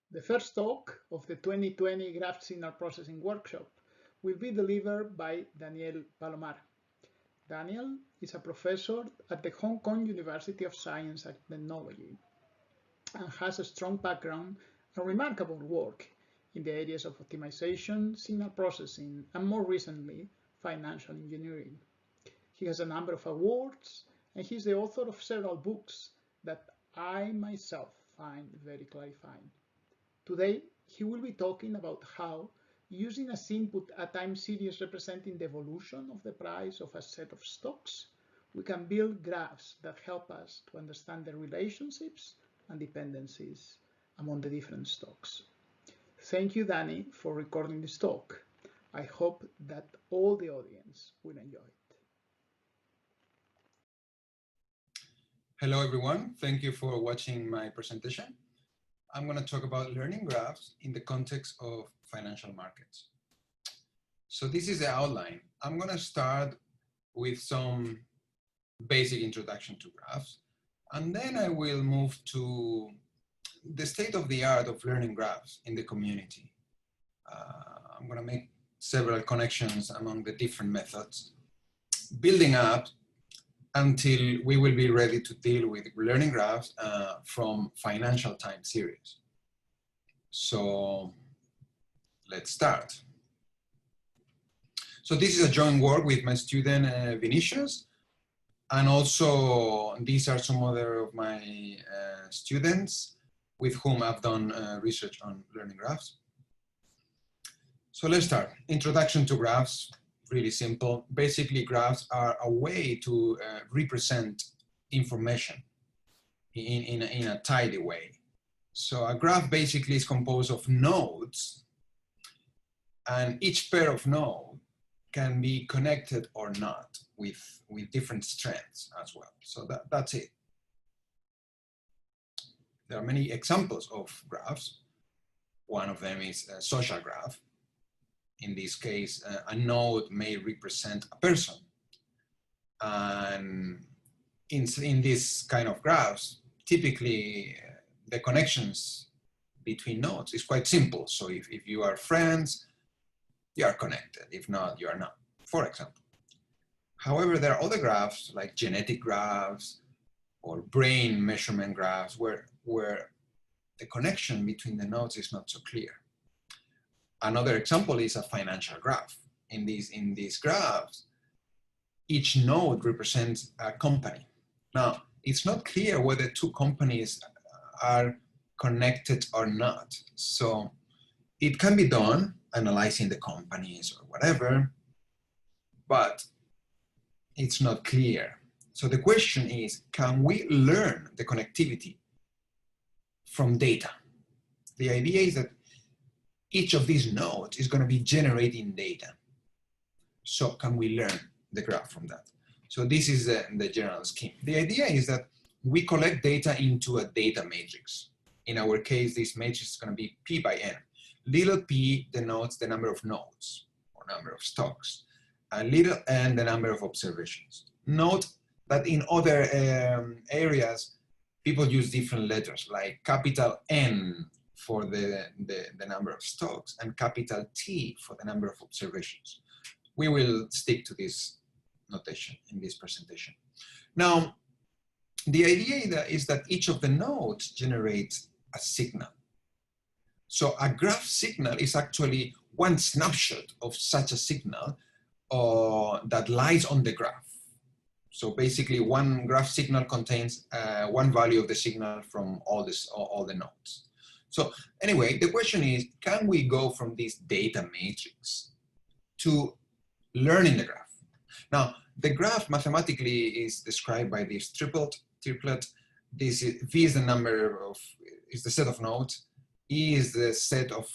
The first talk of the 2020 Graph Signal Processing Workshop will be delivered by P Palomar. Daniel is a professor at the Hong Kong University of Science and Technology and has a strong background and remarkable work in the areas of optimization, signal processing, and more recently, financial engineering. He has a number of awards, and he's the author of several books that I myself find very clarifying. Today, he will be talking about how, using as input a time series representing the evolution of the price of a set of stocks, we can build graphs that help us to understand the relationships and dependencies among the different stocks. Thank you, Danny, for recording this talk. I hope that all the audience will enjoy it. Hello, everyone. Thank you for watching my presentation. I'm going to talk about learning graphs in the context of financial markets. So this is the outline. I'm going to start with some basic introduction to graphs, and then I will move to the state of the art of learning graphs in the community. I'm going to make several connections among the different methods, building up until we will be ready to deal with learning graphs from financial time series. So let's start. So this is a joint work with my student Vinicius, and also these are some other of my students with whom I've done research on learning graphs. So let's start. Introduction to graphs. Really simple. Basically, graphs are a way to represent information in a tidy way. So a graph basically is composed of nodes, and each pair of nodes can be connected or not with different strengths as well. So that's it. There are many examples of graphs. One of them is a social graph. In this case, a node may represent a person. And in this kind of graphs, typically the connections between nodes is quite simple. So if you are friends, you are connected. If not, you are not, for example. However, there are other graphs like genetic graphs or brain measurement graphs where the connection between the nodes is not so clear. Another example is a financial graph. In these graphs, each node represents a company. Now, it's not clear whether two companies are connected or not. So it can be done analyzing the companies or whatever, but it's not clear. So the question is, can we learn the connectivity from data? The idea is that each of these nodes is going to be generating data. So can we learn the graph from that? So this is the general scheme. The idea is that we collect data into a data matrix. In our case, this matrix is going to be P by N. Little p denotes the number of nodes or number of stocks, and little n the number of observations. Note that in other areas, people use different letters like capital N for the number of stocks and capital T for the number of observations. We will stick to this notation in this presentation. Now, the idea is that each of the nodes generates a signal. So a graph signal is actually one snapshot of such a signal that lies on the graph. So basically, one graph signal contains one value of the signal from all the nodes. So anyway, the question is, can we go from this data matrix to learning the graph? Now, the graph mathematically is described by this triplet. This is, V is the set of nodes, E is the set of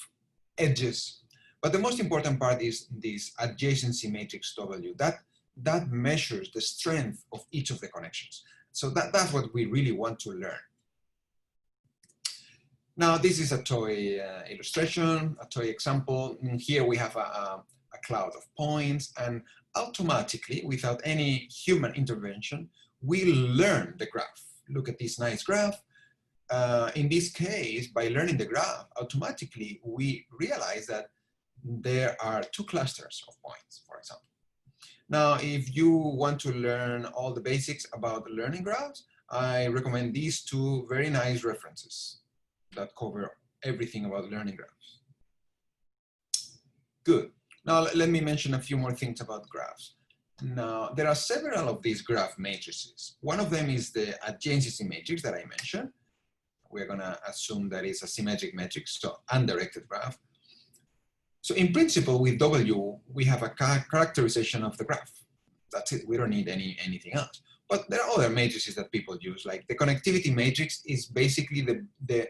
edges. But the most important part is this adjacency matrix W. That measures the strength of each of the connections. So that's what we really want to learn. Now, this is a toy illustration, a toy example. And here we have a cloud of points, and automatically, without any human intervention, we learn the graph. Look at this nice graph. in this case, by learning the graph, automatically we realize that there are two clusters of points, for example. Now, if you want to learn all the basics about learning graphs, I recommend these two very nice references that cover everything about learning graphs. Good. Now, let me mention a few more things about graphs. Now, there are several of these graph matrices. One of them is the adjacency matrix that I mentioned. We're going to assume that it's a symmetric matrix, so undirected graph. So in principle, with W, we have a characterization of the graph. That's it. We don't need anything else. But there are other matrices that people use, like the connectivity matrix is basically the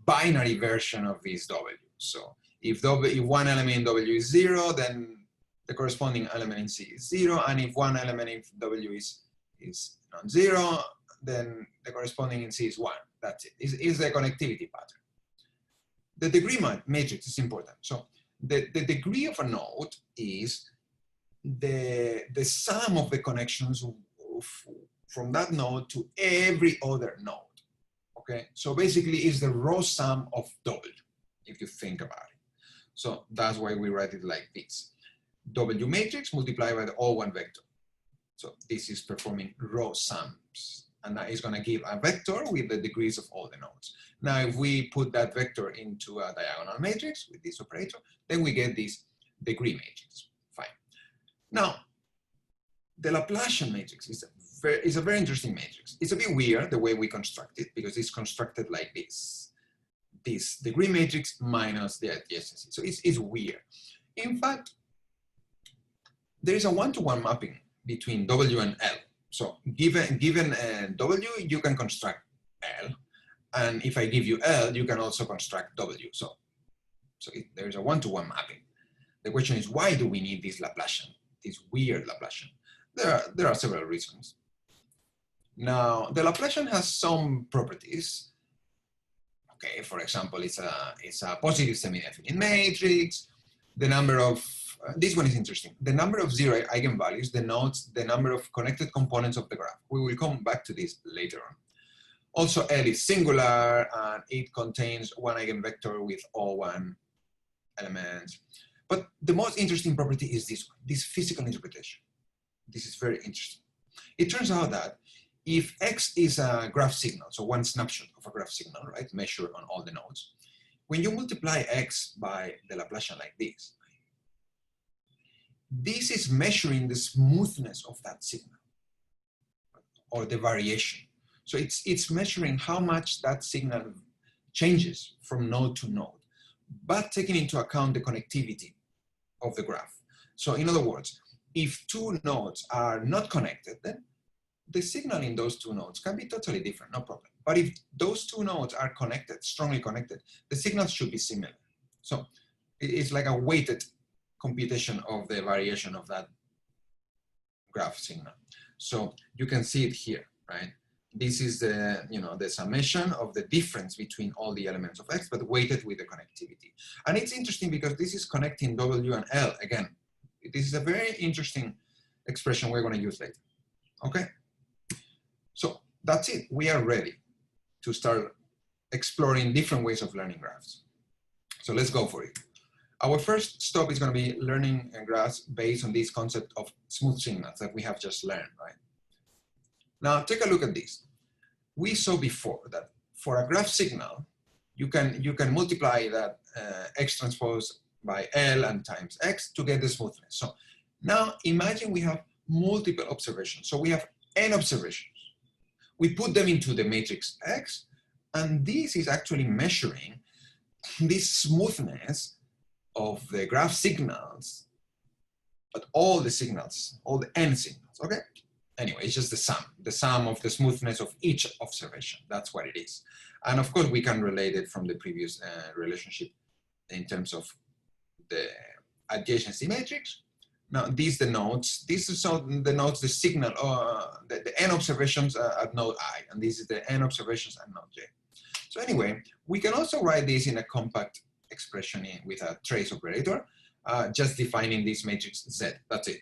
binary version of this W. So if one element in W is 0, then the corresponding element in C is 0. And if one element in W is non-zero, then the corresponding in C is 1. That's it. It's the connectivity pattern. The degree matrix is important. So the degree of a node is the sum of the connections from that node to every other node. Okay, so basically it's the raw sum of W, if you think about it. So that's why we write it like this. W matrix multiplied by the O1 vector. So this is performing raw sums. And that is going to give a vector with the degrees of all the nodes. Now, if we put that vector into a diagonal matrix with this operator, then we get this degree matrix. Fine. Now, the Laplacian matrix is a very interesting matrix. It's a bit weird the way we construct it, because it's constructed like this. This degree matrix minus the adjacency. So it's weird. In fact, there is a one-to-one mapping between W and L. So given W, you can construct L. And if I give you L, you can also construct W. So there is a one-to-one mapping. The question is, why do we need this Laplacian, this weird Laplacian? There are several reasons. Now, the Laplacian has some properties. Okay, for example, it's a positive semi-definite matrix. The number of this one is interesting. The number of zero eigenvalues denotes the number of connected components of the graph. We will come back to this later on. Also, L is singular, and it contains one eigenvector with all one elements. But the most interesting property is this one, this physical interpretation. This is very interesting. It turns out that if X is a graph signal, so one snapshot of a graph signal, right, measured on all the nodes, when you multiply X by the Laplacian like this is measuring the smoothness of that signal, or the variation. So it's measuring how much that signal changes from node to node, but taking into account the connectivity of the graph. So in other words, if two nodes are not connected, then the signal in those two nodes can be totally different, no problem. But if those two nodes are connected, strongly connected, the signals should be similar. So it's like a weighted computation of the variation of that graph signal. So you can see it here, right? This is the, the summation of the difference between all the elements of X, but weighted with the connectivity. And it's interesting because this is connecting W and L again. This is a very interesting expression we're going to use later. Okay? So that's it. We are ready to start exploring different ways of learning graphs. So let's go for it. Our first stop is going to be learning graphs based on this concept of smooth signals that we have just learned, right? Now take a look at this. We saw before that for a graph signal, you can multiply that X transpose by L and times X to get the smoothness. So now imagine we have multiple observations. So we have n observations. We put them into the matrix X, and this is actually measuring this smoothness of the graph signals, but all the signals, all the n signals, okay? Anyway, it's just the sum of the smoothness of each observation. That's what it is. And of course, we can relate it from the previous relationship in terms of the adjacency matrix. Now, these denotes, this is denotes the signal, the n observations at node I, and this is the n observations at node J. So anyway, we can also write this in a compact expression with a trace operator, just defining this matrix Z. That's it.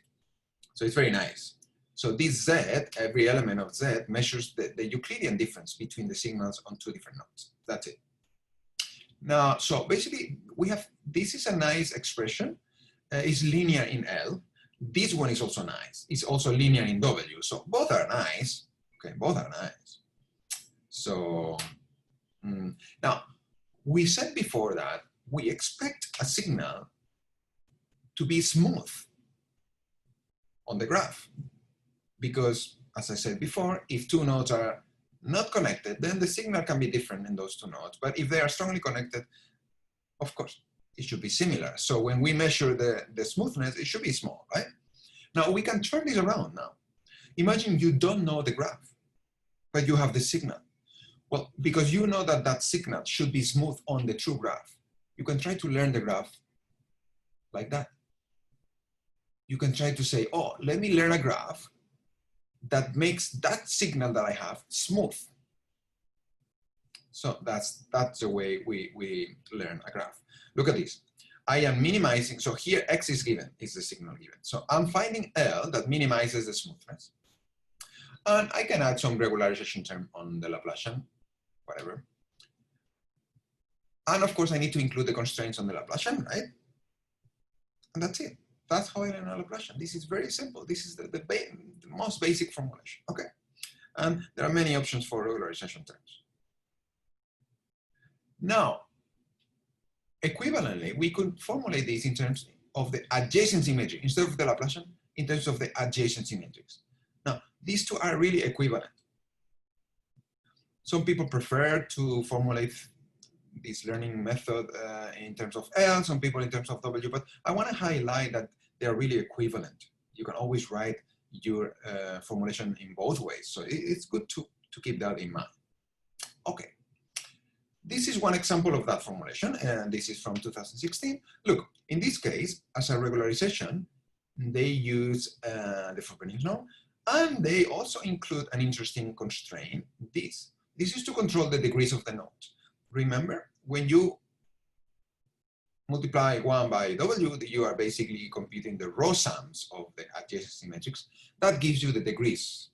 So it's very nice. So this Z, every element of Z measures the Euclidean difference between the signals on two different nodes. That's it. Now, so basically we have, this is a nice expression. It's linear in L. This one is also nice. It's also linear in W. So both are nice. Okay, both are nice. So now we said before that we expect a signal to be smooth on the graph. Because, as I said before, if two nodes are not connected, then the signal can be different in those two nodes. But if they are strongly connected, of course, it should be similar. So when we measure the smoothness, it should be small, right? Now, we can turn this around now. Imagine you don't know the graph, but you have the signal. Well, because you know that that signal should be smooth on the true graph, you can try to learn the graph like that. You can try to say, oh, let me learn a graph that makes that signal that I have smooth. So that's the way we learn a graph. Look at this. I am minimizing, so here X is given, is the signal given. So I'm finding L that minimizes the smoothness. And I can add some regularization term on the Laplacian, whatever. And of course I need to include the constraints on the Laplacian, right? And that's it. That's how I learn a Laplacian. This is very simple. This is the most basic formulation, okay? And there are many options for regularization terms. Now, equivalently, we could formulate this in terms of the adjacency matrix, instead of the Laplacian, in terms of the adjacency matrix. Now, these two are really equivalent. Some people prefer to formulate this learning method in terms of L, some people in terms of W, but I want to highlight that they're really equivalent. You can always write your formulation in both ways. So it's good to keep that in mind. Okay. This is one example of that formulation, and this is from 2016. Look, in this case, as a regularization, they use the Frobenius norm, and they also include an interesting constraint, this. This is to control the degrees of the nodes. Remember, when you multiply 1 by W, you are basically computing the row sums of the adjacency matrix. That gives you the degrees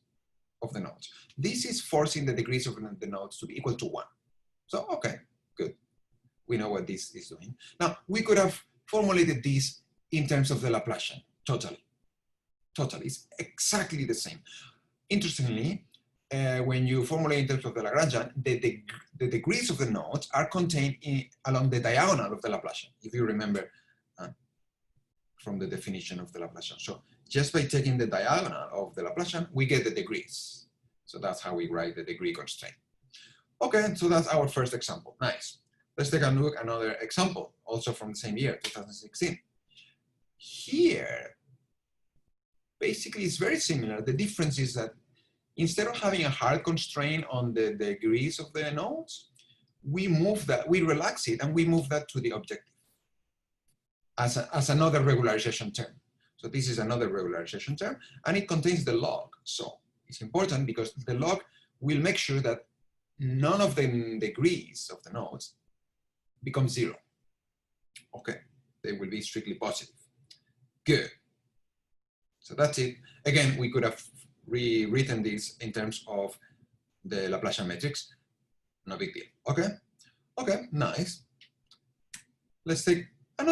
of the nodes. This is forcing the degrees of the nodes to be equal to 1. So, okay, good. We know what this is doing. Now, we could have formulated this in terms of the Laplacian, totally. Totally, it's exactly the same. Interestingly, when you formulate in terms of the Lagrangian, the degrees of the nodes are contained along the diagonal of the Laplacian, if you remember from the definition of the Laplacian. So just by taking the diagonal of the Laplacian, we get the degrees. So that's how we write the degree constraint. Okay, so that's our first example. Nice. Let's take a look at another example, also from the same year, 2016. Here, basically, it's very similar. The difference is that instead of having a hard constraint on the degrees of the nodes, we move that, we relax it, and we move that to the objective as another regularization term. So this is another regularization term, and it contains the log. So it's important because the log will make sure that none of the degrees of the nodes become 0. Okay, they will be strictly positive. Good. So that's it. Again, we could have rewritten this in terms of the Laplacian matrix. No big deal. Okay. Okay. Nice. Let's take a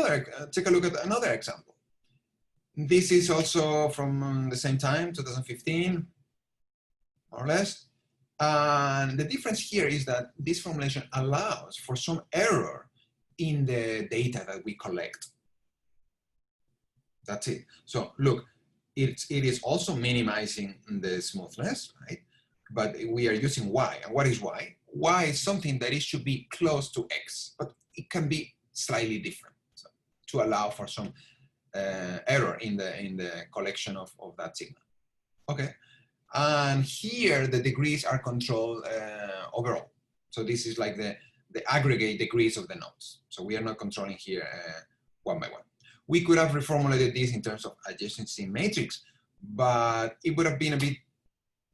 look at another example. This is also from the same time, 2015, more or less. And the difference here is that this formulation allows for some error in the data that we collect. That's it. So look, it is also minimizing the smoothness, right? But we are using Y. And what is Y? Y is something that it should be close to X, but it can be slightly different, so, to allow for some error in the collection of that signal. Okay. And here the degrees are controlled overall. So this is like the aggregate degrees of the nodes. So we are not controlling here one by one. We could have reformulated this in terms of adjacency matrix, but it would have been a bit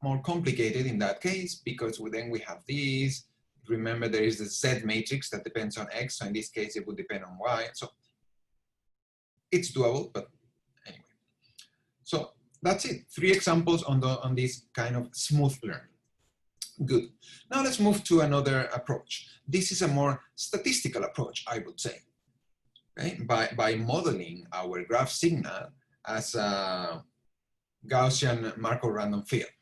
more complicated in that case because then we have these. Remember, there is the Z matrix that depends on X. So in this case, it would depend on Y. So it's doable, but anyway. So That's it. 3 examples on this kind of smooth learning. Good. Now let's move to another approach. This is a more statistical approach, I would say. Okay? By modeling our graph signal as a Gaussian Markov random field.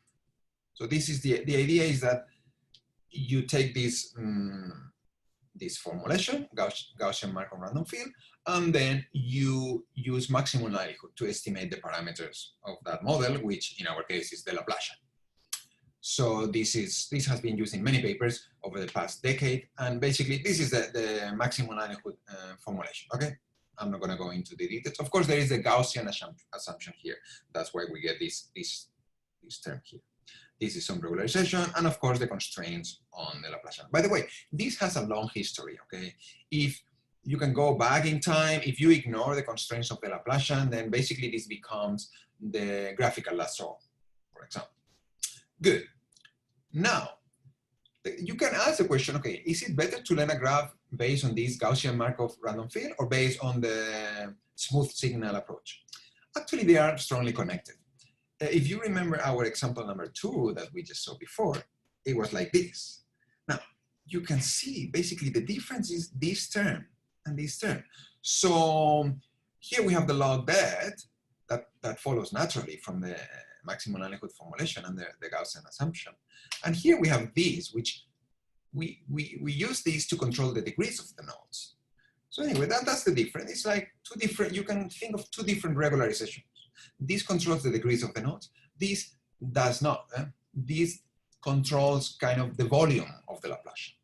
So this is the idea is that you take this this formulation, Gaussian Markov random field, and then you use maximum likelihood to estimate the parameters of that model, which in our case is the Laplacian. So this has been used in many papers over the past decade, and basically this is the maximum likelihood formulation. Okay, I'm not going to go into the details. Of course, there is the Gaussian assumption here. That's why we get this term here. This is some regularization, and of course the constraints on the Laplacian. By the way, this has a long history. Okay, if you can go back in time, if you ignore the constraints of the Laplacian, then basically this becomes the graphical lasso, for example. Good. Now, you can ask the question, okay, is it better to learn a graph based on this Gaussian Markov random field or based on the smooth signal approach? Actually, they are strongly connected. If you remember our example number 2 that we just saw before, it was like this. Now, you can see basically the difference is this term and this term. So here we have the log bet that follows naturally from the maximum likelihood formulation and the Gaussian assumption. And here we have these, which we use these to control the degrees of the nodes. So anyway, that's the difference. It's like 2 different, you can think of 2 different regularizations. This controls the degrees of the nodes. This does not. This controls kind of the volume of the Laplacian.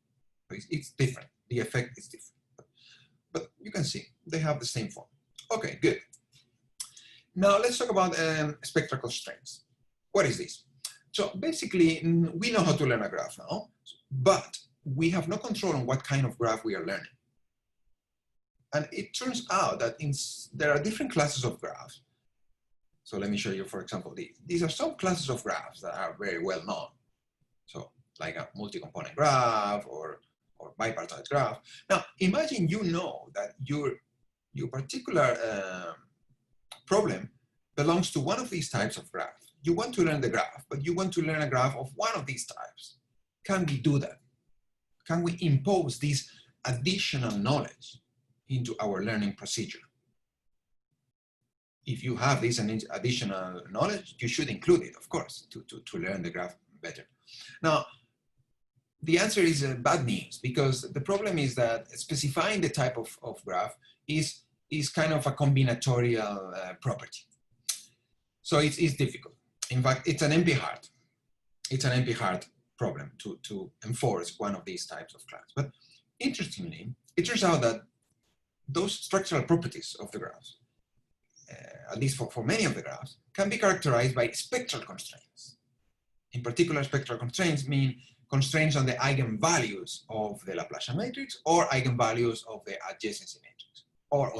It's different. The effect is different. But you can see they have the same form. Okay, good. Now let's talk about spectral constraints. What is this? So basically, we know how to learn a graph now, but we have no control on what kind of graph we are learning. And it turns out that there are different classes of graphs. So let me show you, for example, these are some classes of graphs that are very well known. So like a multi-component graph or bipartite graph. Now, imagine you know that your particular problem belongs to one of these types of graph. You want to learn the graph, but you want to learn a graph of one of these types. Can we do that? Can we impose this additional knowledge into our learning procedure? If you have this additional knowledge, you should include it, of course, to learn the graph better. Now, the answer is bad news, because the problem is that specifying the type of graph is kind of a combinatorial property. So it's difficult. In fact, it's an NP-hard. It's an NP-hard problem to enforce one of these types of class. But interestingly, it turns out that those structural properties of the graphs, at least for many of the graphs, can be characterized by spectral constraints. In particular, spectral constraints mean constraints on the eigenvalues of the Laplacian matrix or eigenvalues of the adjacency matrix, or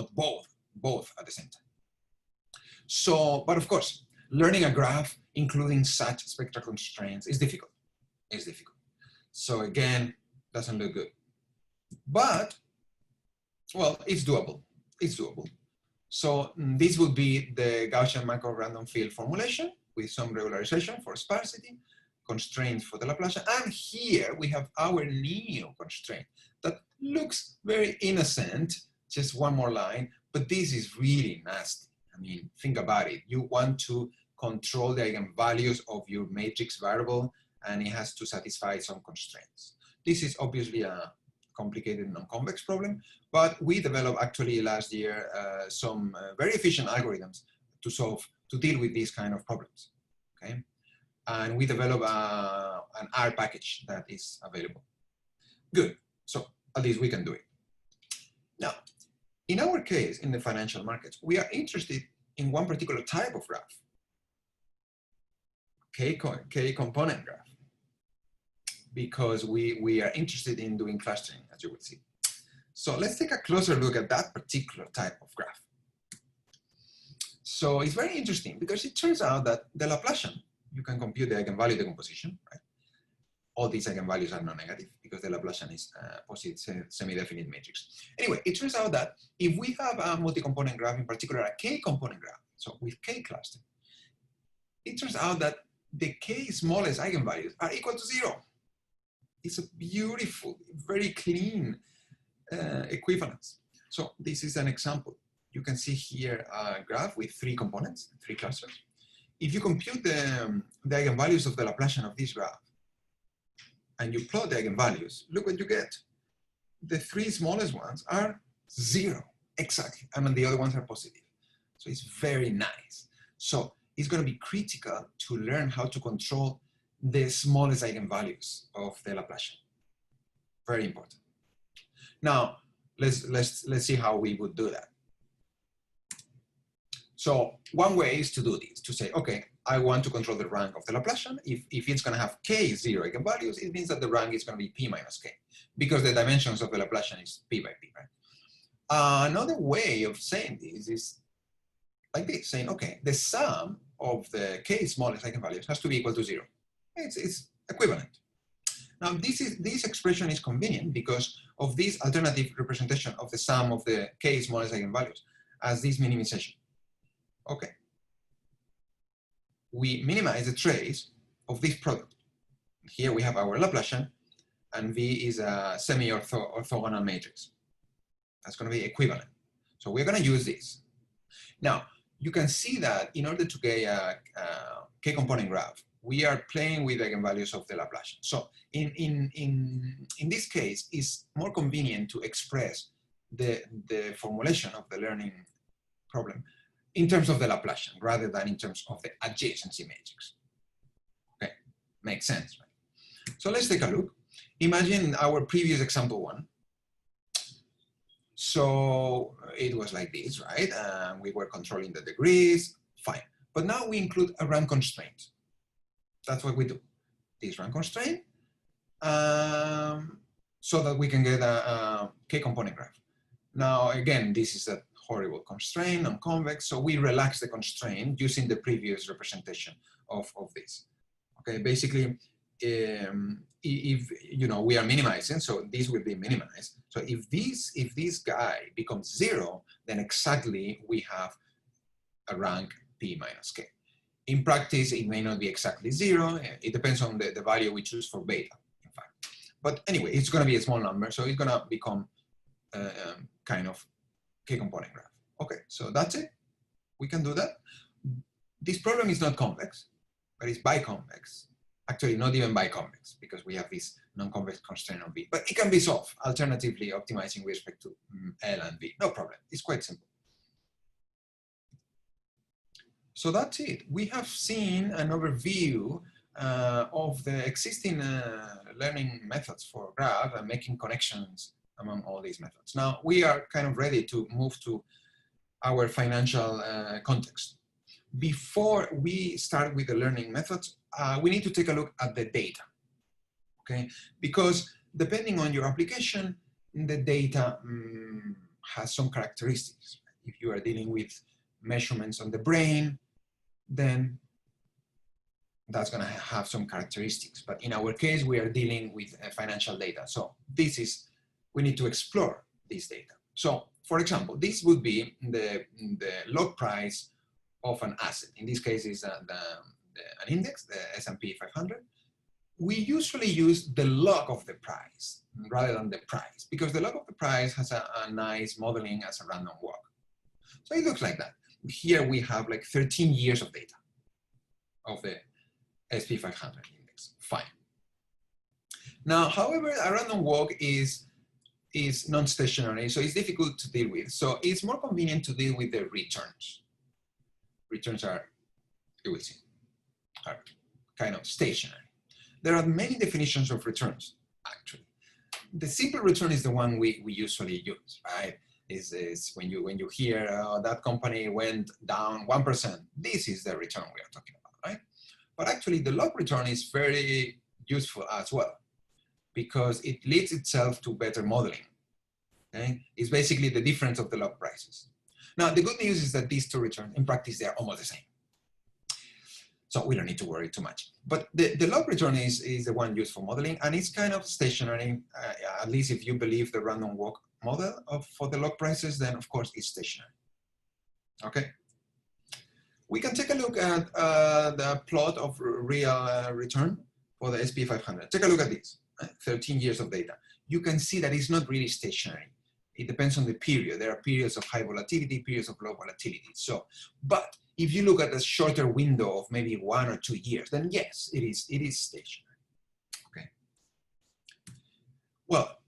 both at the same time. So, but of course, learning a graph including such spectral constraints is difficult. It's difficult. So again, doesn't look good. But, well, it's doable. It's doable. So this would be the Gaussian Markov random field formulation with some regularization for sparsity, constraints for the Laplacian, and here we have our new constraint that looks very innocent, just one more line, but this is really nasty. I mean, think about it. You want to control the eigenvalues of your matrix variable, and it has to satisfy some constraints. This is obviously a complicated non-convex problem, but we developed actually last year some very efficient algorithms to deal with these kind of problems. Okay. And we developed an R package that is available. Good, so at least we can do it. Now, in our case, in the financial markets, we are interested in one particular type of graph, K component graph, because we are interested in doing clustering, as you will see. So let's take a closer look at that particular type of graph. So it's very interesting because it turns out that the Laplacian, you can compute the eigenvalue decomposition, right? All these eigenvalues are non-negative because the Laplacian is a positive semi-definite matrix. Anyway, it turns out that if we have a multi-component graph, in particular a K-component graph, so with K cluster, it turns out that the k smallest eigenvalues are equal to 0. It's a beautiful, very clean equivalence. So this is an example. You can see here a graph with 3 components, 3 clusters. If you compute the eigenvalues of the Laplacian of this graph, and you plot the eigenvalues, look what you get. The 3 smallest ones are 0, exactly, and then the other ones are positive. So it's very nice. So it's going to be critical to learn how to control the smallest eigenvalues of the Laplacian. Very important. Now, let's see how we would do that. So one way is to do this, to say, okay, I want to control the rank of the Laplacian. If it's going to have k 0 eigenvalues, it means that the rank is going to be p minus k, because the dimensions of the Laplacian is p by p, right? Another way of saying this is like this, saying, okay, the sum of the k smallest eigenvalues has to be equal to 0. It's equivalent. Now, this expression is convenient because of this alternative representation of the sum of the k smallest eigenvalues as this minimization. Okay. We minimize the trace of this product. Here we have our Laplacian, and V is a semi-orthogonal matrix. That's going to be equivalent. So we're going to use this. Now, you can see that in order to get a k-component graph, we are playing with eigenvalues of the Laplacian. So in this case, it's more convenient to express the formulation of the learning problem in terms of the Laplacian rather than in terms of the adjacency matrix. Okay, makes sense, right? So let's take a look. Imagine our previous example one. So it was like this, right? We were controlling the degrees, fine. But now we include a rank constraint. That's what we do. This rank constraint, so that we can get a k-component graph. Now, again, this is a horrible constraint, non-convex, so we relax the constraint using the previous representation of this. Okay, basically, if we are minimizing, so this will be minimized. So if this guy becomes 0, then exactly we have a rank p minus k. In practice, it may not be exactly 0. It depends on the value we choose for beta, in fact. But anyway, it's going to be a small number, so it's going to become kind of k-component graph. Okay, so that's it. We can do that. This problem is not convex, but it's biconvex. Actually, not even biconvex, because we have this non-convex constraint on V. But it can be solved, alternatively optimizing with respect to L and V. No problem. It's quite simple. So that's it. We have seen an overview of the existing learning methods for graph and making connections among all these methods. Now, we are kind of ready to move to our financial context. Before we start with the learning methods, we need to take a look at the data, okay? Because depending on your application, the data has some characteristics. If you are dealing with measurements on the brain, then that's going to have some characteristics. But in our case, we are dealing with financial data. So we need to explore this data. So, for example, this would be the log price of an asset. In this case, is an index, the S&P 500. We usually use the log of the price rather than the price, because the log of the price has a nice modeling as a random walk. So it looks like that. Here we have like 13 years of data of the S&P 500 index. Fine. Now, however, a random walk is non-stationary, so it's difficult to deal with. So it's more convenient to deal with the returns. Returns are, you will see, are kind of stationary. There are many definitions of returns, actually. The simple return is the one we usually use, right? Is when you hear that company went down 1%, this is the return we are talking about, right? But actually, the log return is very useful as well, because it leads itself to better modeling. Okay? It's basically the difference of the log prices. Now, the good news is that these two returns, in practice, they are almost the same. So we don't need to worry too much. But the log return is the one used for modeling, and it's kind of stationary, at least if you believe the random walk model for the log prices, then of course it's stationary. Okay? We can take a look at the plot of real return for the SP 500. Take a look at this, 13 years of data. You can see that it's not really stationary. It depends on the period. There are periods of high volatility, periods of low volatility. So, but if you look at a shorter window of maybe 1 or 2 years, then yes, it is stationary. Okay. Well,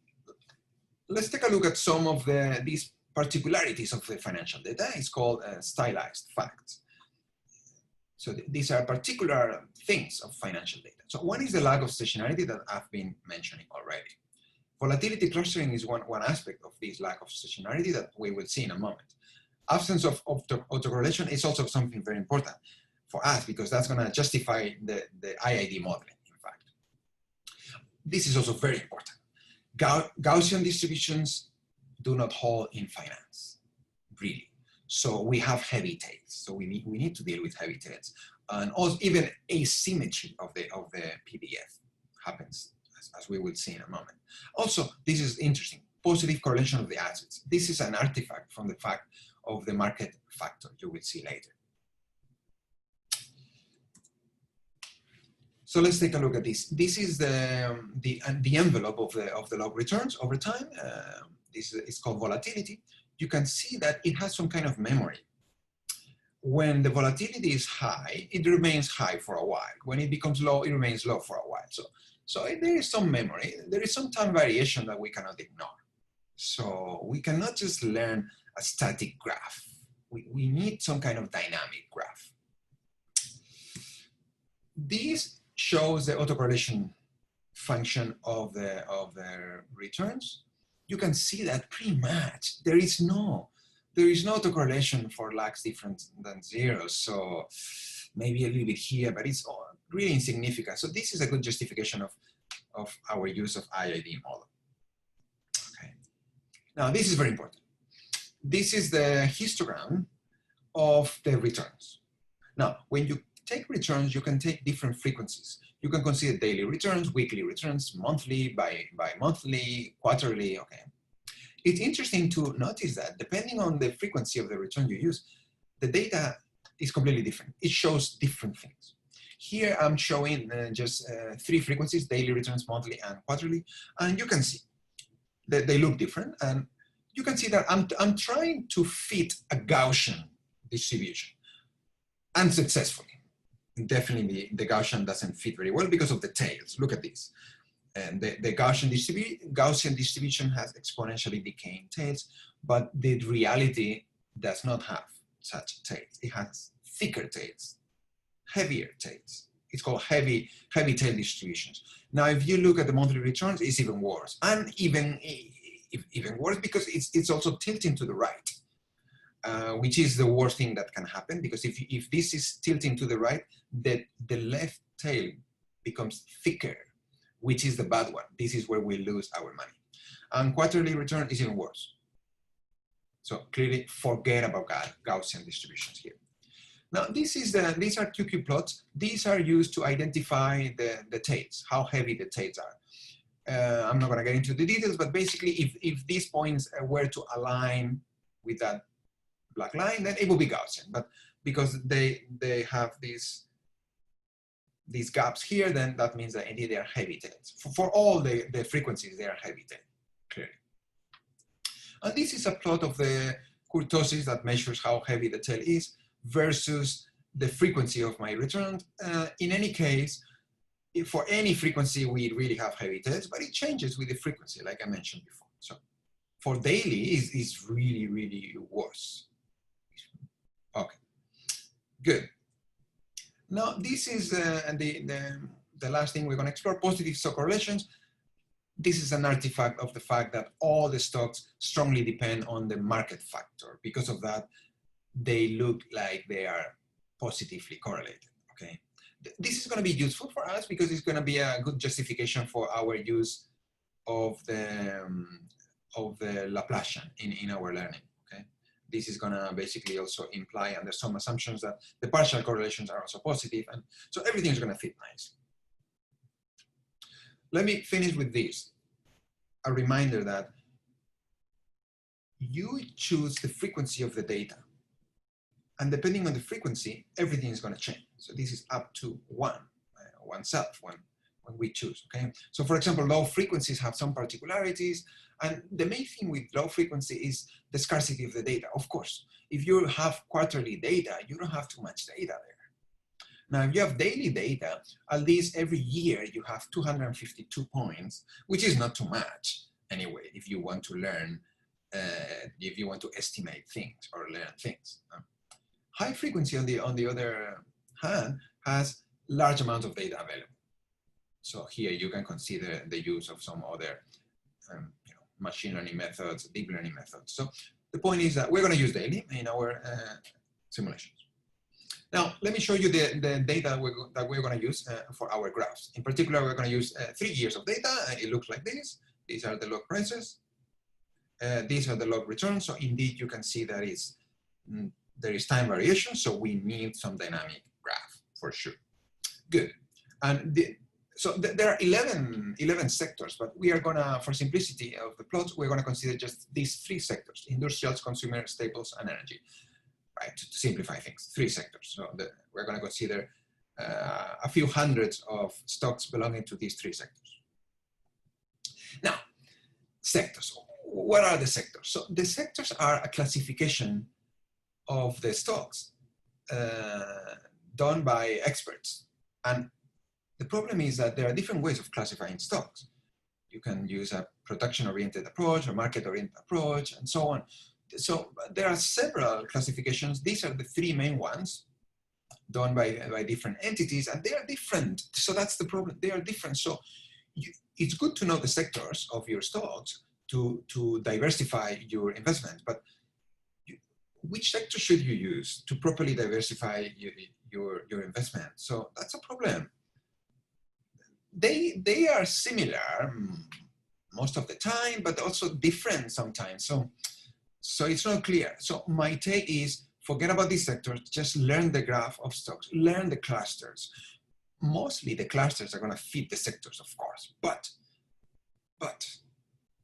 let's take a look at some of these particularities of the financial data. It's called stylized facts. So these are particular things of financial data. So one is the lack of stationarity that I've been mentioning already. Volatility clustering is one aspect of this lack of stationarity that we will see in a moment. Absence of autocorrelation is also something very important for us because that's going to justify the IID modeling, in fact. This is also very important. Gaussian distributions do not hold in finance, really. So we have heavy tails. So we need to deal with heavy tails. And also even asymmetry of the PDF happens, as we will see in a moment. Also, this is interesting, positive correlation of the assets. This is an artifact from the fact of the market factor you will see later. So let's take a look at this. This is the envelope of the log returns over time. This is called volatility. You can see that it has some kind of memory. When the volatility is high, it remains high for a while. When it becomes low, it remains low for a while. So there is some memory. There is some time variation that we cannot ignore. So we cannot just learn a static graph. We need some kind of dynamic graph. This shows the autocorrelation function of the returns. You can see that pretty much there is no autocorrelation for lags different than 0. So maybe a little bit here, but it's really insignificant. So this is a good justification of our use of IID model. Okay. Now this is very important. This is the histogram of the returns. Now, when you take returns, you can take different frequencies. You can consider daily returns, weekly returns, monthly, bi-monthly, quarterly, okay. It's interesting to notice that depending on the frequency of the return you use, the data is completely different. It shows different things. Here I'm showing just 3 frequencies, daily returns, monthly, and quarterly, and you can see that they look different. And you can see that I'm trying to fit a Gaussian distribution, unsuccessfully. Definitely the Gaussian doesn't fit very well because of the tails. Look at this. And the Gaussian distribution has exponentially decaying tails, but the reality does not have such tails. It has thicker tails, heavier tails. It's called heavy tail distributions. Now, if you look at the monthly returns, it's even worse. And even worse because it's also tilting to the right, which is the worst thing that can happen, because if this is tilting to the right, the left tail becomes thicker, which is the bad one. This is where we lose our money. And quarterly return is even worse. So clearly forget about Gaussian distributions here. Now these are QQ plots. These are used to identify the tails, how heavy the tails are. I'm not gonna get into the details, but basically if these points were to align with that black line, then it will be Gaussian. But because they have these gaps here, then that means that indeed they are heavy tails. For all the frequencies, they are heavy tail, clearly. And this is a plot of the kurtosis that measures how heavy the tail is versus the frequency of my return. In any case, for any frequency, we really have heavy tails, but it changes with the frequency, like I mentioned before. So for daily, is really, really worse. Okay, good. Now, this is the last thing we're going to explore, positive stock correlations. This is an artifact of the fact that all the stocks strongly depend on the market factor. Because of that, they look like they are positively correlated, okay? This is going to be useful for us because it's going to be a good justification for our use of the Laplacian in our learning, okay? This is going to basically also imply under some assumptions that the partial correlations are also positive, and so everything is going to fit nicely. Let me finish with this, a reminder that you choose the frequency of the data, And depending on the frequency, everything is going to change. So this is up to oneself when we choose, okay? So for example, low frequencies have some particularities, and the main thing with low frequency is the scarcity of the data. Of course, if you have quarterly data, you don't have too much data there. Now, if you have daily data, at least every year you have 252 points, which is not too much anyway, if you want to learn, if you want to estimate things or learn things. High frequency, on the other hand, has large amount of data available. So here you can consider the use of some other machine learning methods, deep learning methods. So the point is that we're going to use daily in our simulations. Now, let me show you the data that we're going to use for our graphs. In particular, we're going to use 3 years of data. It looks like this. These are the log prices. These are the log returns. So indeed, you can see that there is time variation. So we need some dynamic graph for sure. Good. And so there are 11 sectors, but we are going to, for simplicity of the plots, we're going to consider just these 3 sectors: industrials, consumer staples, and energy. Right, to simplify things, 3 sectors. So we're going to consider a few hundreds of stocks belonging to these 3 sectors. Now, sectors. What are the sectors? So the sectors are a classification of the stocks done by experts. And the problem is that there are different ways of classifying stocks. You can use a production-oriented approach, or market-oriented approach, and so on. So there are several classifications. These are the 3 main ones done by different entities, and they are different. So that's the problem. They are different. So it's good to know the sectors of your stocks to diversify your investment. But which sector should you use to properly diversify your investment? So that's a problem. They are similar most of the time, but also different sometimes. So it's not clear. So my take is, forget about these sectors, just learn the graph of stocks, learn the clusters. Mostly the clusters are going to fit the sectors, of course, but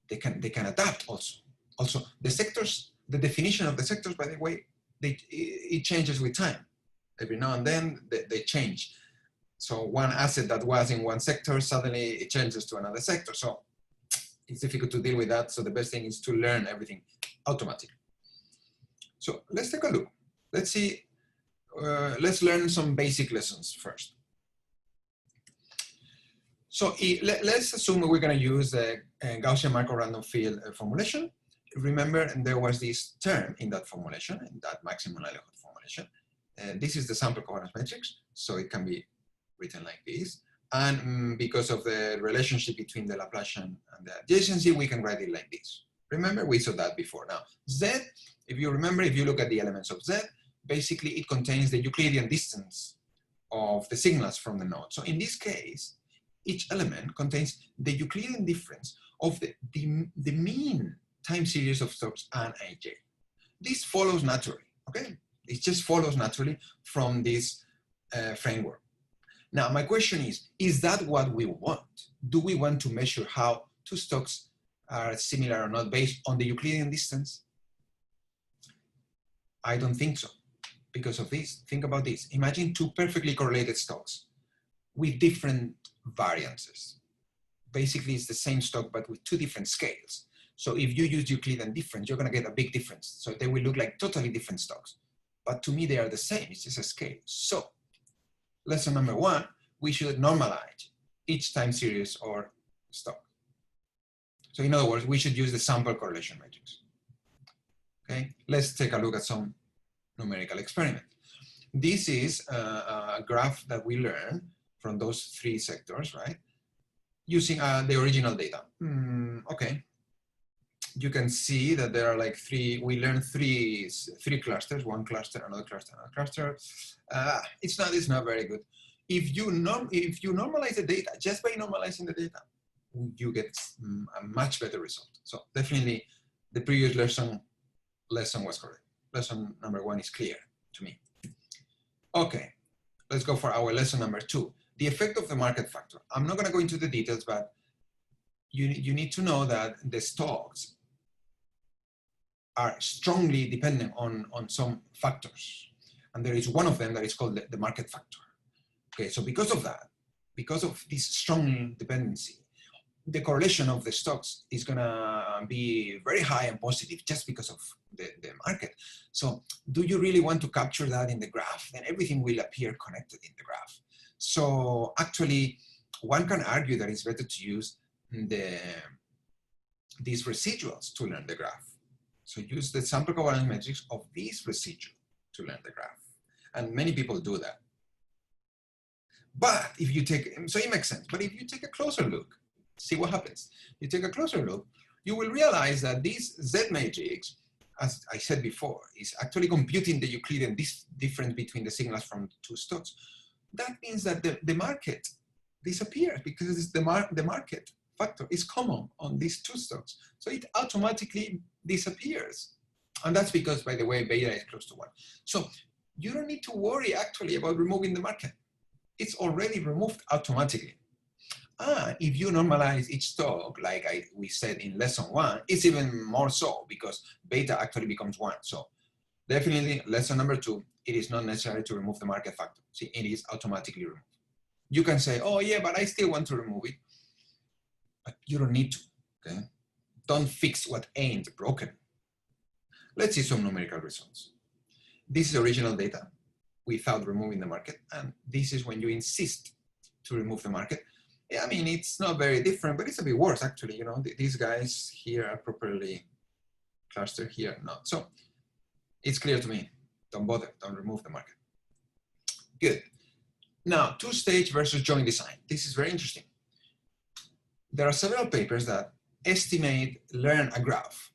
they can adapt also. Also, the sectors, the definition of the sectors, by the way, it changes with time. Every now and then they change. So one asset that was in one sector, suddenly it changes to another sector. So it's difficult to deal with that. So the best thing is to learn everything automatically. So let's take a look. Let's see, let's learn some basic lessons first. So let's assume we're going to use the Gaussian macro-random field formulation. Remember, there was this term in that formulation, in that maximum likelihood formulation. This is the sample coherence matrix, so it can be written like this. And because of the relationship between the Laplacian and the adjacency, we can write it like this. Remember, we saw that before. Now, Z, if you remember, if you look at the elements of Z, basically it contains the Euclidean distance of the signals from the node. So in this case, each element contains the Euclidean difference of the mean time series of stocks and ij. This follows naturally, okay? It just follows naturally from this framework. Now, my question is that what we want? Do we want to measure how 2 stocks are similar or not based on the Euclidean distance? I don't think so. Because of this, think about this. Imagine 2 perfectly correlated stocks with different variances. Basically, it's the same stock, but with 2 different scales. So if you use Euclidean difference, you're going to get a big difference. So they will look like totally different stocks. But to me, they are the same. It's just a scale. So lesson number 1, we should normalize each time series or stock. So in other words, we should use the sample correlation matrix. Okay, let's take a look at some numerical experiment. This is a graph that we learned from those 3 sectors, right? Using the original data. Okay. You can see that there are like we learned three clusters, one cluster, another cluster, another cluster. It's not very good. If you normalize the data, just by normalizing the data, you get a much better result. So definitely the previous lesson was correct. Lesson number 1 is clear to me. Okay, let's go for our lesson number 2. The effect of the market factor. I'm not going to go into the details, but you need to know that the stocks are strongly dependent on some factors. And there is one of them that is called the market factor. Okay, so because of that, because of this strong dependency, the correlation of the stocks is gonna be very high and positive just because of the market. So do you really want to capture that in the graph? Then everything will appear connected in the graph. So actually, one can argue that it's better to use these residuals to learn the graph. So use the sample covariance matrix of these residual to learn the graph. And many people do that. But if you take, so it makes sense, but if you take a closer look, see what happens. You take a closer look, you will realize that this Z matrix, as I said before, is actually computing the Euclidean difference between the signals from two stocks. That means that the market disappears because the market factor is common on these two stocks. So it automatically disappears. And that's because, by the way, beta is close to 1. So you don't need to worry actually about removing the market. It's already removed automatically. If you normalize each stock, like we said in lesson 1, it's even more so because beta actually becomes 1. So definitely lesson number 2, it is not necessary to remove the market factor. See, it is automatically removed. You can say, oh yeah, but I still want to remove it. But you don't need to, okay? Don't fix what ain't broken. Let's see some numerical results. This is original data without removing the market. And this is when you insist to remove the market. Yeah, I mean, it's not very different, but it's a bit worse actually. You know, these guys here are properly clustered, here not. So it's clear to me, don't bother, don't remove the market. Good. Now, two-stage versus joint design. This is very interesting. There are several papers that estimate, learn a graph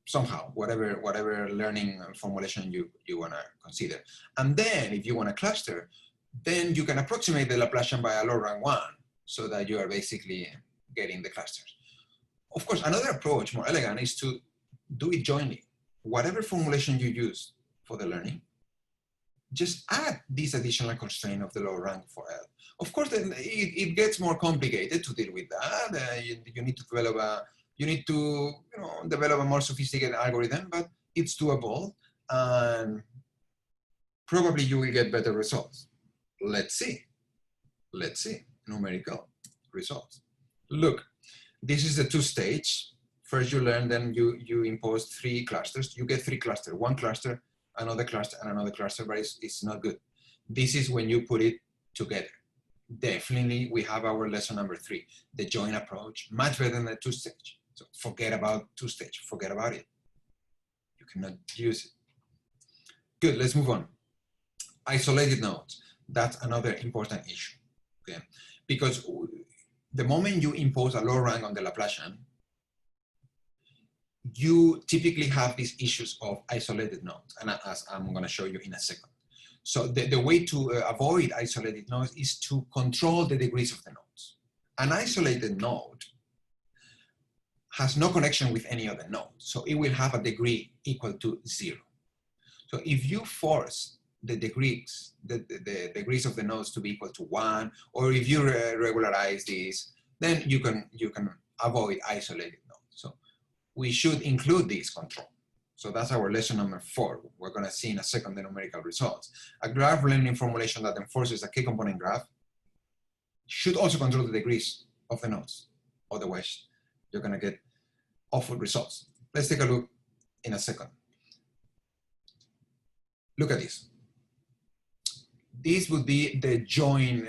somehow, whatever learning formulation you want to consider. And then if you want to cluster, then you can approximate the Laplacian by a low rank 1 so that you are basically getting the clusters. Of course, another approach, more elegant, is to do it jointly. Whatever formulation you use for the learning, just add this additional constraint of the low rank for L. Of course, then it gets more complicated to deal with that. You need to develop a more sophisticated algorithm, but it's doable, and probably you will get better results. Let's see. Let's see numerical results. Look, this is the two-stage. First you learn, then you impose 3 clusters. You get 3 clusters, 1 cluster, another cluster, and another cluster, but it's not good. This is when you put it together. Definitely, we have our lesson number 3, the joint approach, much better than the two-stage. So forget about two-stage, forget about it. You cannot use it. Good, let's move on. Isolated nodes, that's another important issue, okay? Because the moment you impose a low rank on the Laplacian, you typically have these issues of isolated nodes, and as I'm going to show you in a second. So the way to avoid isolated nodes is to control the degrees of the nodes. An isolated node has no connection with any other node, so it will have a degree equal to 0. So if you force the degrees, the degrees of the nodes to be equal to 1, or if you regularize this, then you can avoid isolated nodes. So we should include this control. So that's our lesson number 4. We're going to see in a second the numerical results. A graph learning formulation that enforces a k-component graph should also control the degrees of the nodes. Otherwise, you're going to get awful results. Let's take a look in a second. Look at this. This would be the join.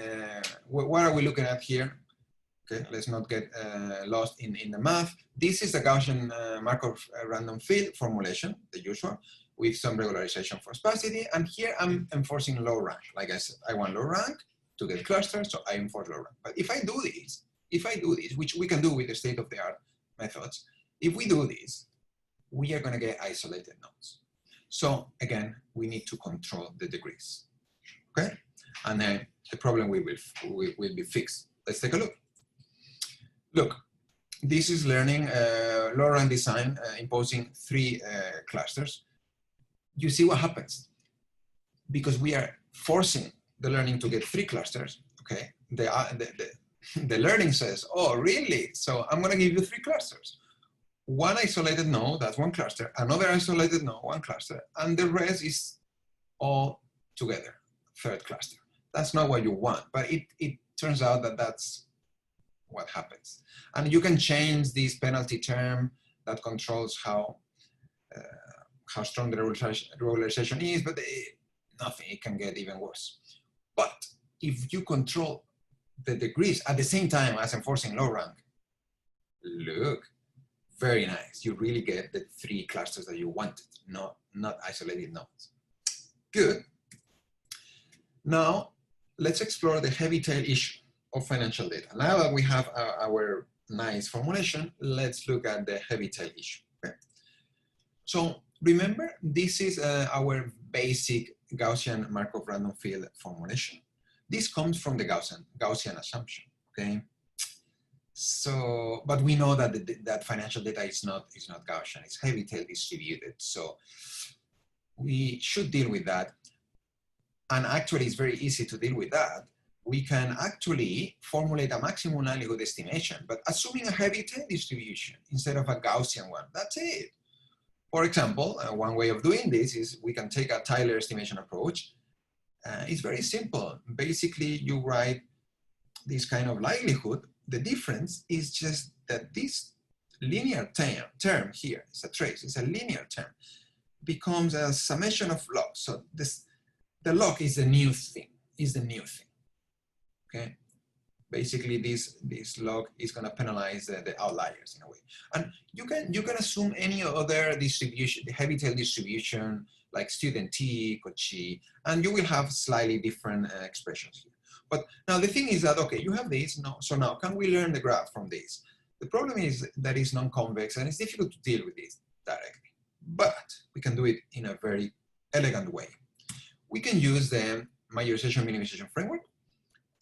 What are we looking at here? Okay, let's not get lost in the math. This is the Gaussian Markov random field formulation, the usual, with some regularization for sparsity. And here I'm enforcing low rank. Like I said, I want low rank to get clusters, so I enforce low rank. But if I do this, which we can do with the state-of-the-art methods, if we do this, we are going to get isolated nodes. So again, we need to control the degrees. Okay, and then the problem will be fixed. Let's take a look. Look, this is learning low rank design, imposing 3 clusters. You see what happens because we are forcing the learning to get 3 clusters. Okay, the learning says, oh really? So I'm going to give you 3 clusters. 1 isolated node, that's 1 cluster. Another isolated node, 1 cluster, and the rest is all together, third cluster. That's not what you want, but it turns out that that's what happens. And you can change this penalty term that controls how strong the regularization is, but nothing, it can get even worse. But if you control the degrees at the same time as enforcing low rank, look, very nice. You really get the 3 clusters that you wanted, not isolated nodes. Good. Now, let's explore the heavy tail issue of financial data. Now that we have our nice formulation, let's look at the heavy tail issue. Okay. So remember, this is our basic Gaussian Markov random field formulation. This comes from the Gaussian assumption, okay? So, but we know that that financial data is not Gaussian, it's heavy tail distributed. So we should deal with that. And actually it's very easy to deal with that. We can actually formulate a maximum likelihood estimation, but assuming a heavy tail distribution instead of a Gaussian one. That's it. For example, one way of doing this is we can take a Tyler estimation approach. It's very simple. Basically, you write this kind of likelihood. The difference is just that this linear term here, it's a trace, it's a linear term, becomes a summation of logs. So the log is the new thing, okay? Basically, this log is going to penalize the outliers in a way. And you can assume any other distribution, the heavy tail distribution, like student T, Cauchy, and you will have slightly different expressions here. But now the thing is that, okay, you have this, so now can we learn the graph from this? The problem is that it's non-convex and it's difficult to deal with this directly. But we can do it in a very elegant way. We can use the majorization minimization framework,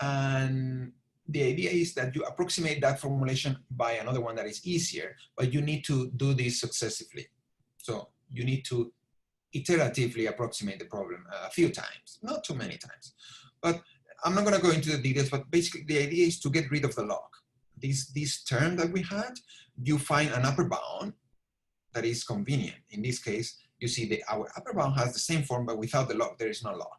and the idea is that you approximate that formulation by another one that is easier, but you need to do this successively. So you need to iteratively approximate the problem a few times, not too many times. But I'm not going to go into the details, but basically the idea is to get rid of the log. This term that we had, you find an upper bound that is convenient. In this case, you see our upper bound has the same form, but without the log, there is no log.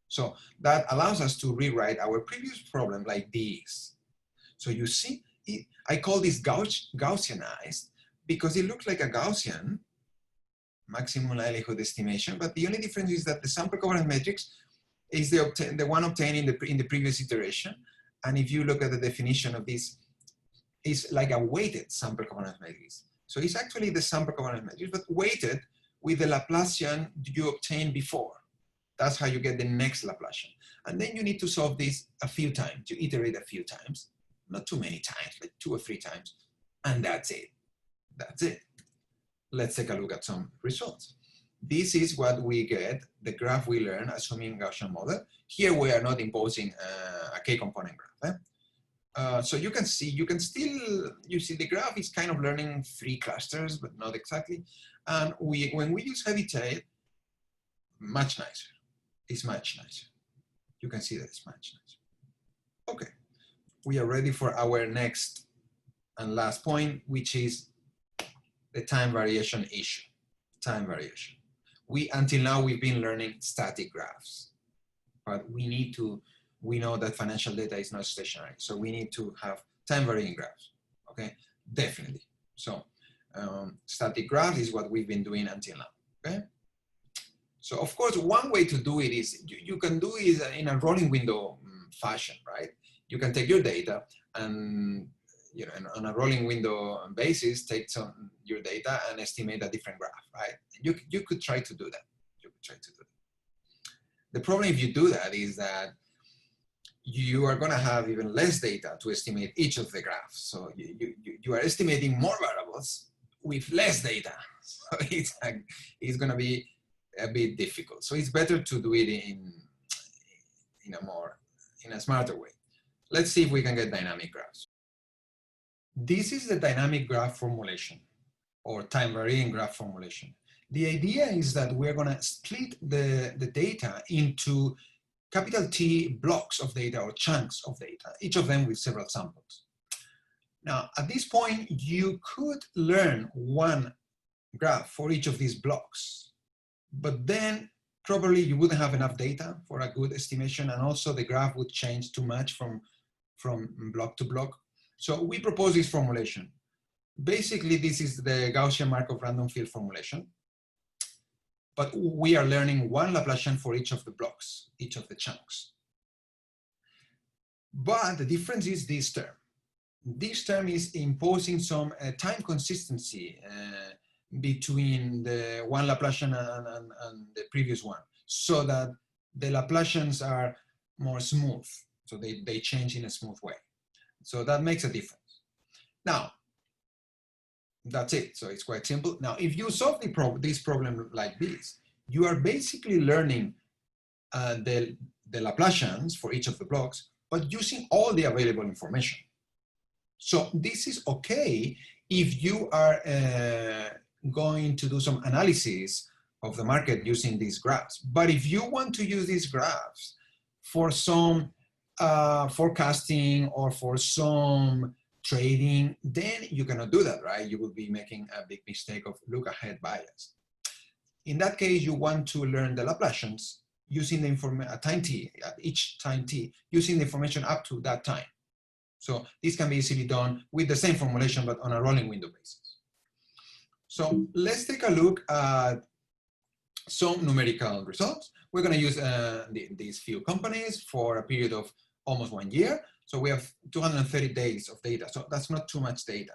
So that allows us to rewrite our previous problem like this. So you see, I call this Gaussianized because it looks like a Gaussian maximum likelihood estimation, but the only difference is that the sample covariance matrix is the one obtained in the previous iteration. And if you look at the definition of this, it's like a weighted sample covariance matrix. So it's actually the sample covariance matrix, but weighted with the Laplacian you obtained before. That's how you get the next Laplacian. And then you need to solve this a few times, to iterate a few times, not too many times, like 2 or 3 times, and that's it. That's it. Let's take a look at some results. This is what we get, the graph we learn assuming Gaussian model. Here we are not imposing a k-component graph. So you can see, you see the graph is kind of learning 3 clusters, but not exactly. And when we use heavy tail, much nicer. It's much nicer. You can see that it's much nicer. Okay, we are ready for our next and last point, which is the time variation issue. Time variation. Until now we've been learning static graphs, but we know that financial data is not stationary, so we need to have time varying graphs. Okay, definitely. So static graphs is what we've been doing until now. Okay. So of course, one way to do it is you can do it in a rolling window fashion, right? You can take your data and on a rolling window basis, take your data and estimate a different graph, right? You could try to do that. You could try to do that. The problem if you do that is that you are going to have even less data to estimate each of the graphs. So you are estimating more variables with less data. So it's going to be a bit difficult. So it's better to do it in a smarter way. Let's see if we can get dynamic graphs. This is the dynamic graph formulation or time varying graph formulation. The idea is that we're going to split the data into capital T blocks of data or chunks of data, each of them with several samples. Now, at this point, you could learn one graph for each of these blocks, but then probably you wouldn't have enough data for a good estimation, and also the graph would change too much from block to block. So we propose this formulation. Basically, this is the Gaussian Markov random field formulation, but we are learning one Laplacian for each of the blocks, each of the chunks. But the difference is this term. This term is imposing some time consistency between the one Laplacian and the previous one, so that the Laplacians are more smooth, so they change in a smooth way. So that makes a difference. Now, that's it. So it's quite simple. Now, if you solve this problem like this, you are basically learning the Laplacians for each of the blocks, but using all the available information. So this is okay if you are going to do some analysis of the market using these graphs. But if you want to use these graphs for some forecasting or for some trading, then you cannot do that, right? You will be making a big mistake of look-ahead bias. In that case, you want to learn the Laplacians using the information at time t, at each time t, using the information up to that time. So this can be easily done with the same formulation, but on a rolling window basis. So let's take a look at some numerical results. We're going to use these few companies for a period of almost 1 year. So we have 230 days of data. So that's not too much data.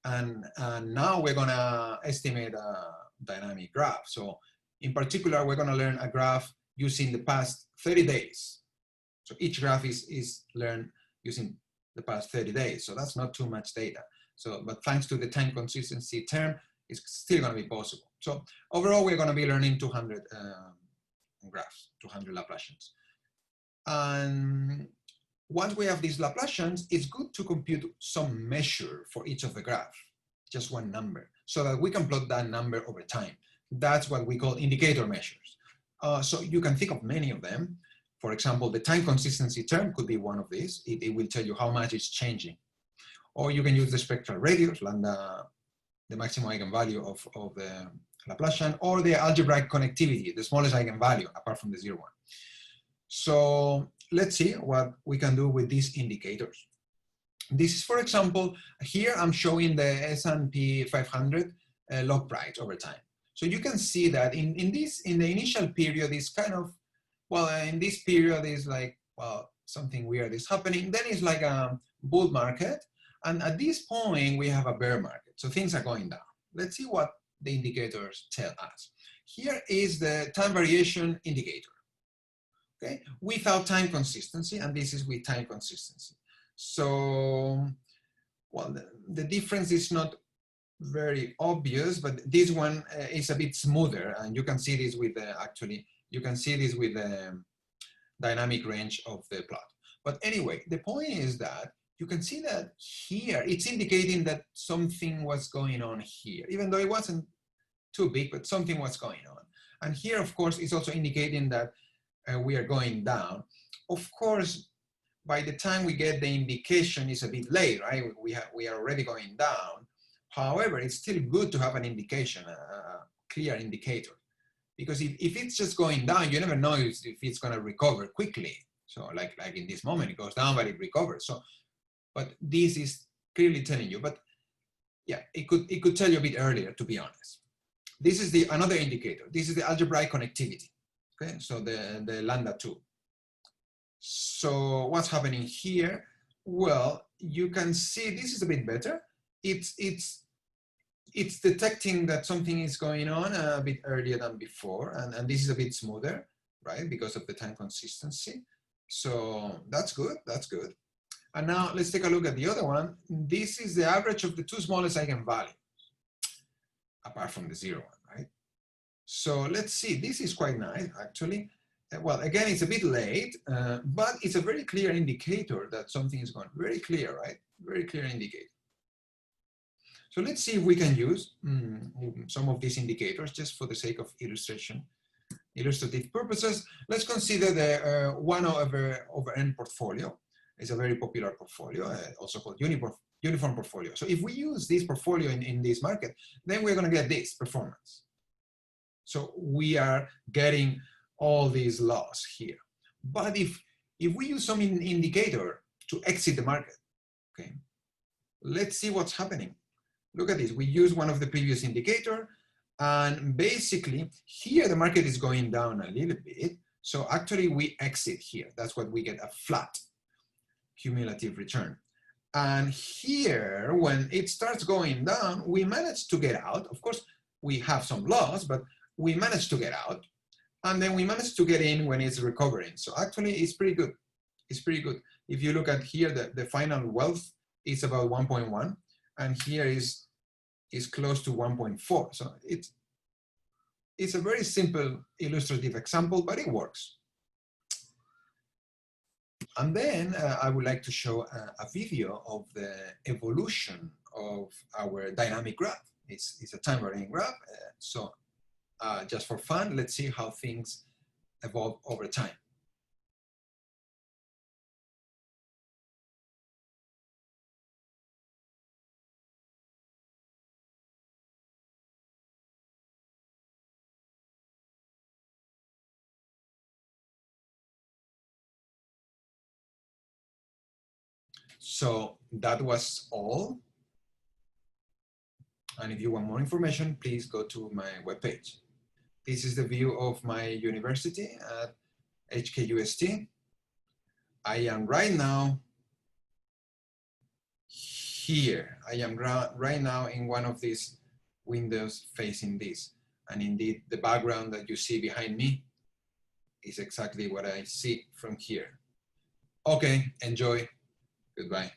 And now we're going to estimate a dynamic graph. So in particular, we're going to learn a graph using the past 30 days. So each graph is learned using the past 30 days. So that's not too much data. So, but thanks to the time consistency term, it's still going to be possible. So overall, we're going to be learning 200 graphs, 200 Laplacians. And once we have these Laplacians, it's good to compute some measure for each of the graph, just one number, so that we can plot that number over time. That's what we call indicator measures. So you can think of many of them. For example, the time consistency term could be one of these. It will tell you how much it's changing. Or you can use the spectral radius, lambda, the maximum eigenvalue of the Laplacian, or the algebraic connectivity, the smallest eigenvalue apart from the 0, 1. So let's see what we can do with these indicators. This is, for example, here I'm showing the S&P 500 log price over time. So you can see that in the initial period is kind of, well, in this period is like, well, something weird is happening. Then it's like a bull market. And at this point, we have a bear market. So things are going down. Let's see what the indicators tell us. Here is the time variation indicator, okay, without time consistency, and this is with time consistency. So, well, the difference is not very obvious, but this one is a bit smoother, and you can see this with actually, you can see this with the dynamic range of the plot. But anyway, the point is that you can see that here, it's indicating that something was going on here, even though it wasn't too big, but something was going on. And here, of course, it's also indicating that we are going down. Of course, by the time we get the indication, it's a bit late, right? We are already going down. However, it's still good to have an indication, a clear indicator. Because if it's just going down, you never know if it's going to recover quickly. So like in this moment, it goes down, but it recovers. So, but this is clearly telling you, but yeah, it could tell you a bit earlier, to be honest. This is another indicator. This is the algebraic connectivity. Okay, so the lambda 2. So what's happening here? Well, you can see this is a bit better. It's detecting that something is going on a bit earlier than before, and this is a bit smoother, right, because of the time consistency. So that's good, that's good. And now let's take a look at the other one. This is the average of the two smallest eigenvalues, apart from the 0, 1, right? So let's see, this is quite nice, actually. Well, again, it's a bit late, but it's a very clear indicator that something is going, very clear, right? Very clear indicator. So let's see if we can use some of these indicators just for the sake of illustration, illustrative purposes. Let's consider the 1 over n portfolio. It's a very popular portfolio, also called uniform portfolio. So if we use this portfolio in this market, then we're going to get this performance. So we are getting all these laws here. But if we use some indicator to exit the market, okay, let's see what's happening. Look at this. We use one of the previous indicator, and basically here the market is going down a little bit. So actually we exit here. That's what we get, a flat cumulative return. And here, when it starts going down, we manage to get out. Of course, we have some loss, but we manage to get out. And then we manage to get in when it's recovering. So actually, it's pretty good. It's pretty good. If you look at here, the final wealth is about 1.1, and here is close to 1.4. So it's a very simple illustrative example, but it works. And then I would like to show a video of the evolution of our dynamic graph. It's a time varying graph. So just for fun, let's see how things evolve over time. So that was all. And if you want more information, please go to my webpage. This is the view of my university at HKUST. I am right now here. I am right now in one of these windows facing this. And indeed, the background that you see behind me is exactly what I see from here. Okay, enjoy. Goodbye.